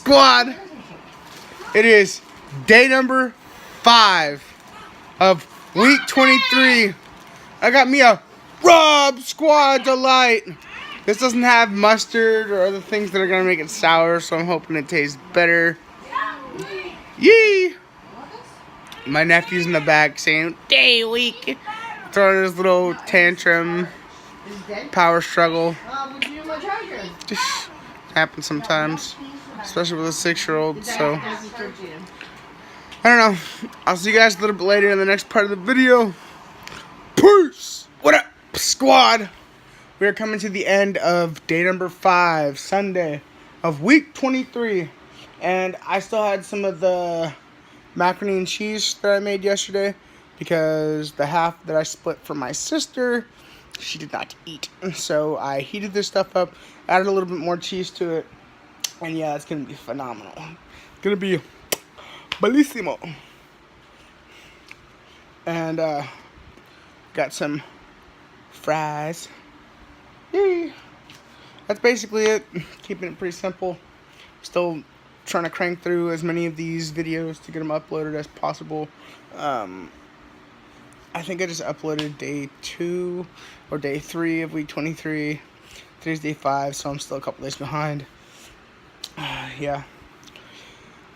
Squad. It is day number 5 of week 23. I got me a RobSquad Delight. This doesn't have mustard or other things that are going to make it sour, so I'm hoping it tastes better. Yee! My nephew's in the back saying, day week. Throwing his little tantrum, power struggle. Just happens sometimes, especially with a 6-year-old, so. I don't know. I'll see you guys a little bit later in the next part of the video. Peace! What up, squad? We are coming to the end of day number 5, Sunday, of week 23. And I still had some of the macaroni and cheese that I made yesterday, because the half that I split from my sister, she did not eat. So I heated this stuff up, added a little bit more cheese to it, and yeah, it's going to be phenomenal. It's going to be bellissimo. And got some fries. Yay. That's basically it. Keeping it pretty simple. Still trying to crank through as many of these videos to get them uploaded as possible. I think I just uploaded day 2 or day 3 of week 23. Today's day 5, so I'm still a couple days behind. Yeah.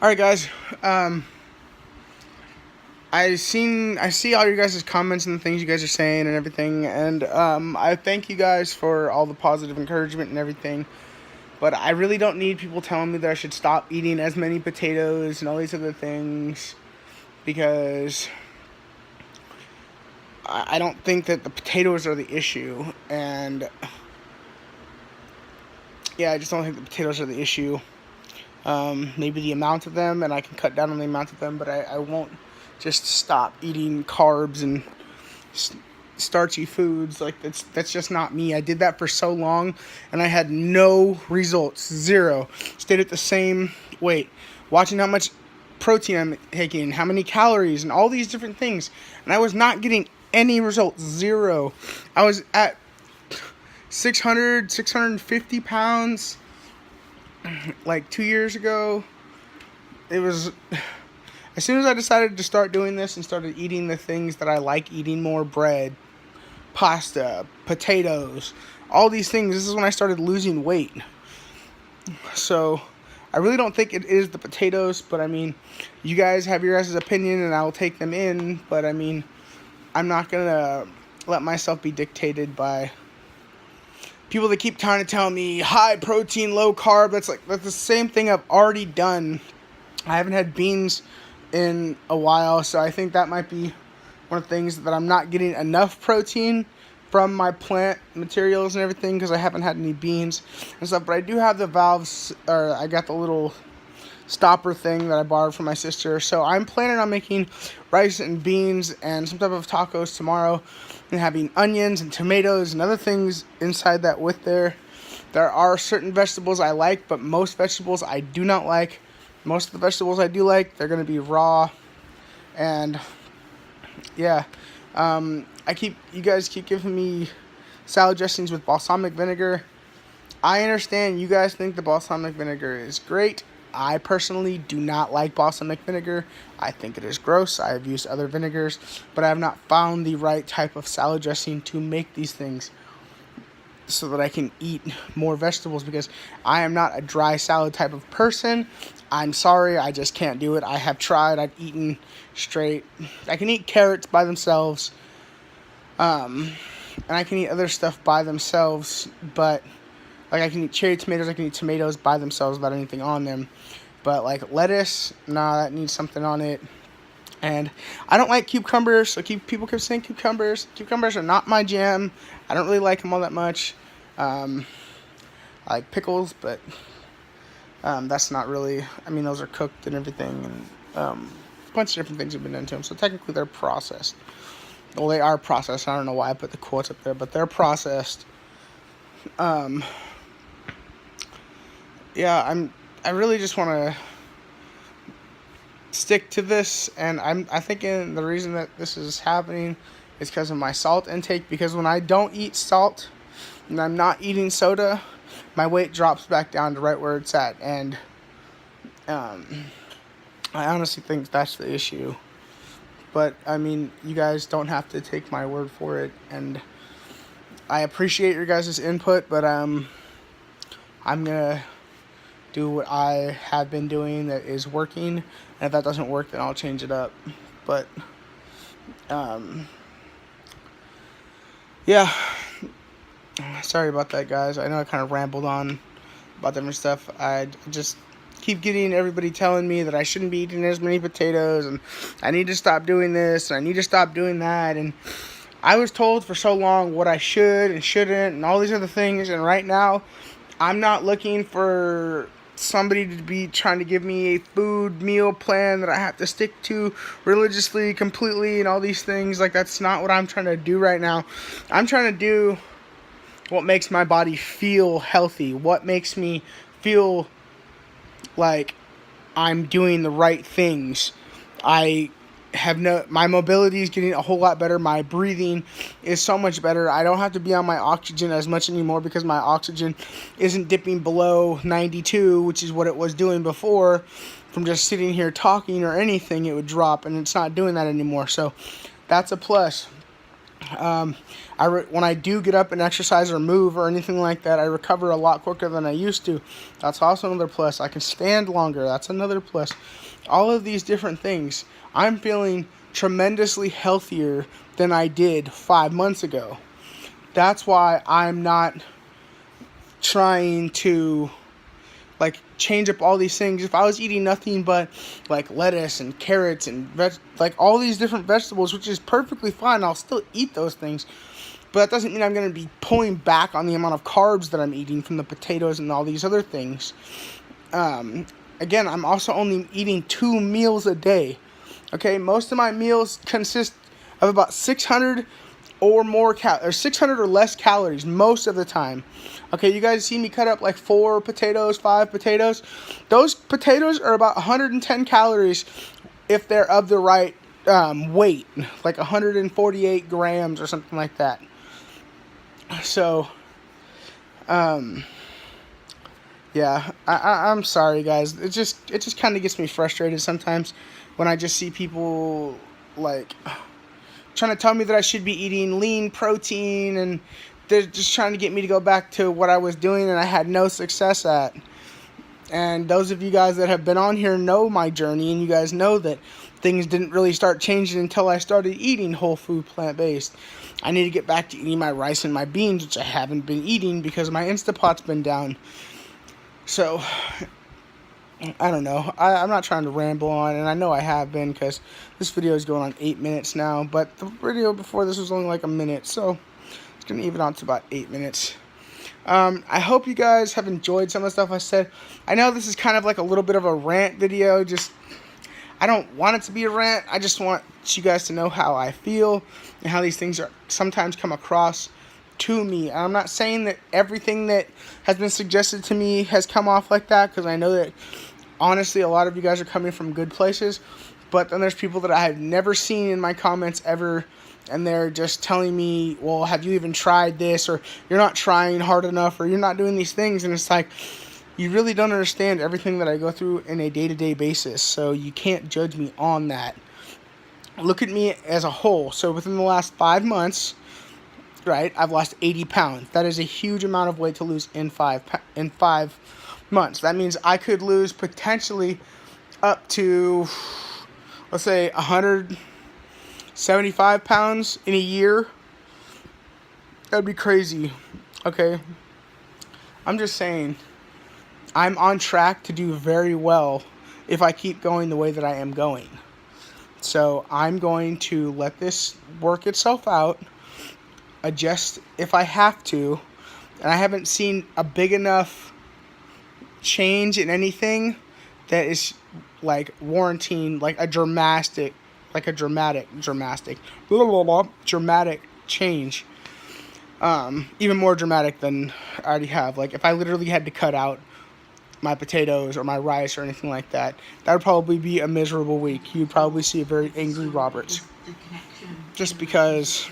Alright, guys. I see all your guys' comments and the things you guys are saying and everything, and I thank you guys for all the positive encouragement and everything. But I really don't need people telling me that I should stop eating as many potatoes and all these other things, because I don't think that the potatoes are the issue. And yeah, I just don't think the potatoes are the issue. Maybe the amount of them, and I can cut down on the amount of them, but I won't just stop eating carbs and starchy foods. Like, that's just not me. I did that for so long, and I had no results. Zero. Stayed at the same weight. Watching how much protein I'm taking, how many calories, and all these different things. And I was not getting any results. Zero. I was at 650 pounds like 2 years ago. It was, as soon as I decided to start doing this and started eating the things that I like eating more, bread, pasta, potatoes, all these things, this is when I started losing weight. So I really don't think it is the potatoes, but I mean, you guys have your guys' opinion and I will take them in, but I mean, I'm not gonna let myself be dictated by people that keep trying to tell me high protein, low carb. That's the same thing I've already done. I haven't had beans in a while, so I think that might be one of the things that I'm not getting enough protein from my plant materials and everything, because I haven't had any beans and stuff. But I do have the valves, or I got the little stopper thing that I borrowed from my sister. So I'm planning on making rice and beans and some type of tacos tomorrow, and having onions and tomatoes and other things inside that with there. There are certain vegetables I like, but most vegetables I do not like. Most of the vegetables I do like, they're going to be raw. And yeah, you guys keep giving me salad dressings with balsamic vinegar. I understand you guys think the balsamic vinegar is great. I personally do not like balsamic vinegar. I think it is gross. I have used other vinegars, but I have not found the right type of salad dressing to make these things so that I can eat more vegetables, because I am not a dry salad type of person. I'm sorry, I just can't do it. I have tried. I've eaten straight. I can eat carrots by themselves, and I can eat other stuff by themselves, but like, I can eat cherry tomatoes, I can eat tomatoes by themselves without anything on them. But like lettuce, nah, that needs something on it. And I don't like cucumbers, so people keep saying cucumbers. Cucumbers are not my jam. I don't really like them all that much. I like pickles, but that's not really, I mean, those are cooked and everything, and a bunch of different things have been done to them. So technically they're processed. Well, they are processed. I don't know why I put the quotes up there, but they're processed. Yeah, I really just want to stick to this, and I think the reason that this is happening is because of my salt intake, because when I don't eat salt and I'm not eating soda, my weight drops back down to right where it's at. And I honestly think that's the issue. But, I mean, you guys don't have to take my word for it. And I appreciate your guys' input, but I'm going to do what I have been doing that is working. And if that doesn't work, then I'll change it up. But, yeah. Sorry about that, guys. I know I kind of rambled on about different stuff. I just keep getting everybody telling me that I shouldn't be eating as many potatoes, and I need to stop doing this, and I need to stop doing that. And I was told for so long what I should and shouldn't and all these other things, and right now I'm not looking for somebody to be trying to give me a food meal plan that I have to stick to religiously, completely, and all these things. Like, that's not what I'm trying to do right now. I'm trying to do what makes my body feel healthy, what makes me feel like I'm doing the right things. My mobility is getting a whole lot better. My breathing is so much better. I don't have to be on my oxygen as much anymore because my oxygen isn't dipping below 92, which is what it was doing before. From just sitting here talking or anything, it would drop, and it's not doing that anymore. So that's a plus. When I do get up and exercise or move or anything like that, I recover a lot quicker than I used to. That's also another plus. I can stand longer. That's another plus. All of these different things. I'm feeling tremendously healthier than I did 5 months ago. That's why I'm not trying to change up all these things. If I was eating nothing but lettuce and carrots and all these different vegetables, which is perfectly fine, I'll still eat those things. But that doesn't mean I'm going to be pulling back on the amount of carbs that I'm eating from the potatoes and all these other things. Again, I'm also only eating 2 meals a day. Okay, most of my meals consist of about 600 or more 600 or less calories most of the time. Okay, you guys see me cut up 4 potatoes, 5 potatoes. Those potatoes are about 110 calories if they're of the right weight, 148 grams or something like that. So, yeah, I'm sorry, guys. It just kind of gets me frustrated sometimes when I just see people trying to tell me that I should be eating lean protein, and they're just trying to get me to go back to what I was doing and I had no success at. And those of you guys that have been on here know my journey, and you guys know that things didn't really start changing until I started eating whole food, plant-based. I need to get back to eating my rice and my beans, which I haven't been eating because my Instapot's been down. So, I don't know. I'm not trying to ramble on, and I know I have been because this video is going on 8 minutes now, but the video before this was only a minute, so it's going to even out to about 8 minutes. I hope you guys have enjoyed some of the stuff I said. I know this is kind of a little bit of a rant video. I don't want it to be a rant. I just want you guys to know how I feel and how these things are sometimes come across to me. And I'm not saying that everything that has been suggested to me has come off like that, because I know that honestly a lot of you guys are coming from good places, but then there's people that I have never seen in my comments ever, and they're just telling me, well, have you even tried this, or you're not trying hard enough, or you're not doing these things. And it's you really don't understand everything that I go through in a day-to-day basis, so you can't judge me on that. Look at me as a whole. So within the last 5 months, right, I've lost 80 pounds. That is a huge amount of weight to lose in 5 months. That means I could lose potentially up to, let's say, 175 pounds in a year. That'd be crazy. Okay, I'm just saying, I'm on track to do very well if I keep going the way that I am going. So I'm going to let this work itself out, adjust if I have to, and I haven't seen a big enough change in anything that is warranting a dramatic change. Even more dramatic than I already have. If I literally had to cut out my potatoes or my rice or anything like that, that would probably be a miserable week. You'd probably see a very angry Roberts. Just because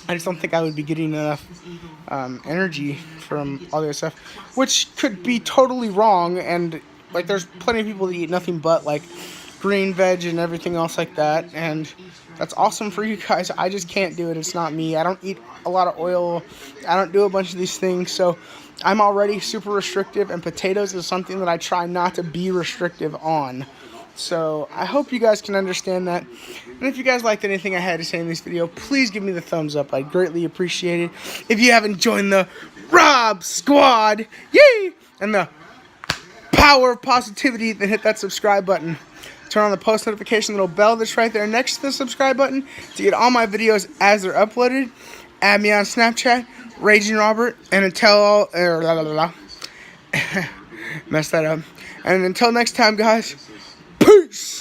I just don't think I would be getting enough energy from all the other stuff, which could be totally wrong, and like, there's plenty of people that eat nothing but, like, green veg and everything else like that, and that's awesome for you guys. I just can't do it. It's not me. I don't eat a lot of oil. I don't do a bunch of these things, so I'm already super restrictive, and potatoes is something that I try not to be restrictive on. So I hope you guys can understand that. And if you guys liked anything I had to say in this video, please give me the thumbs up. I'd greatly appreciate it. If you haven't joined the Rob Squad, yay, and the power of positivity, then hit that subscribe button. Turn on the post notification little bell that's right there next to the subscribe button to get all my videos as they're uploaded. Add me on Snapchat, Raging Robert, and until messed that up. And until next time, guys, peace.